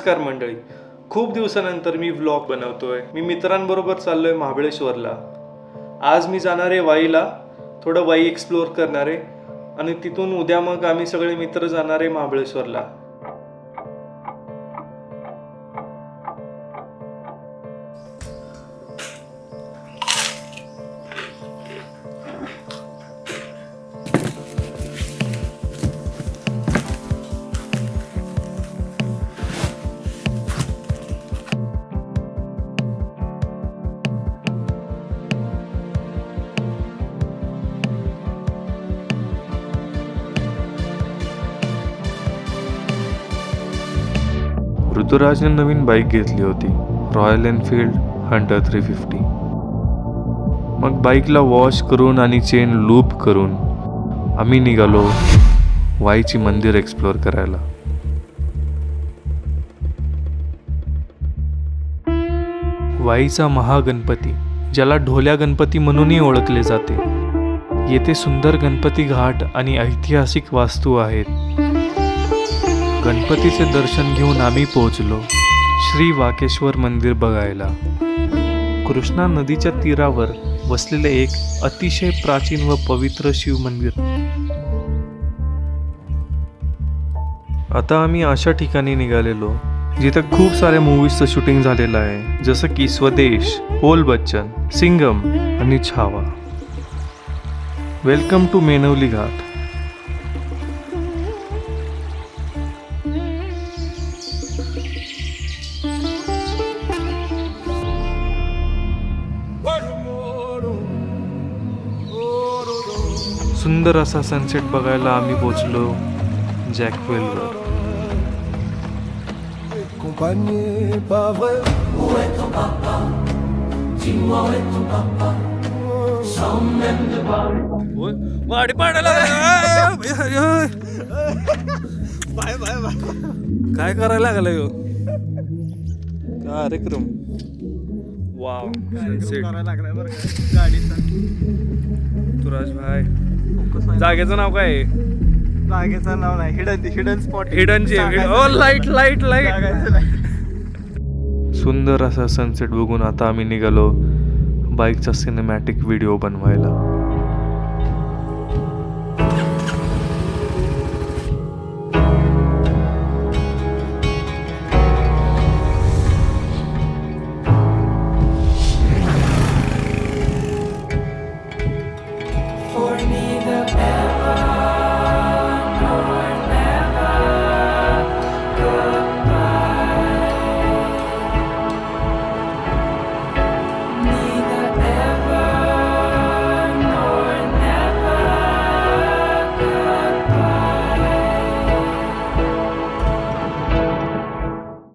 नमस्कार मंडळी, खूप दिवसानंतर मी व्लॉग बनवतोय. मी मित्रांबरोबर चाललोय महाबळेश्वरला. आज मी जाणार आहे वाईला, थोडं वाई एक्सप्लोअर करणार आहे आणि तिथून उद्या मग आम्ही सगळे मित्र जाणार आहे महाबळेश्वरला. ऋतुराजने नवीन बाईक घेतली होती, रॉयल एनफील्ड हंटर 350. मग बाईकला वॉश करून आणि चेन लूप करून आम्ही निघालो वाईची मंदिर एक्सप्लोअर करायला. वाईचा महागणपती, ज्याला ढोल्या गणपती म्हणूनही ओळखले जाते. येथे सुंदर गणपती घाट आणि ऐतिहासिक वास्तू आहेत. गणपतीचे दर्शन घेऊन आम्ही पोहोचलो श्री वाकेश्वर मंदिर बघायला. कृष्णा नदीच्या तीरावर वसलेले एक अतिशय प्राचीन व पवित्र शिव मंदिर. आता आम्ही अशा ठिकाणी निघालेलो जिथे खूप साऱ्या मूवीजचं शूटिंग झालेलं आहे, जसं की स्वदेश, बोल बच्चन, सिंगम आणि छावा. वेलकम टू मेनवली घाट. सुंदर असा सनसेट बघायला आम्ही पोहोचलो जॅकवेलवर. काय करायला लागला यो कार्यक्रम. वाव, तुराज भाई, जागेचं नाव काय आहे? जागेचं नाव नाही, हिडन स्पॉट, हिडन लाईट. सुंदर असा सनसेट बघून आता आम्ही निघालो बाईकचा सिनेमॅटिक व्हिडिओ बनवायला.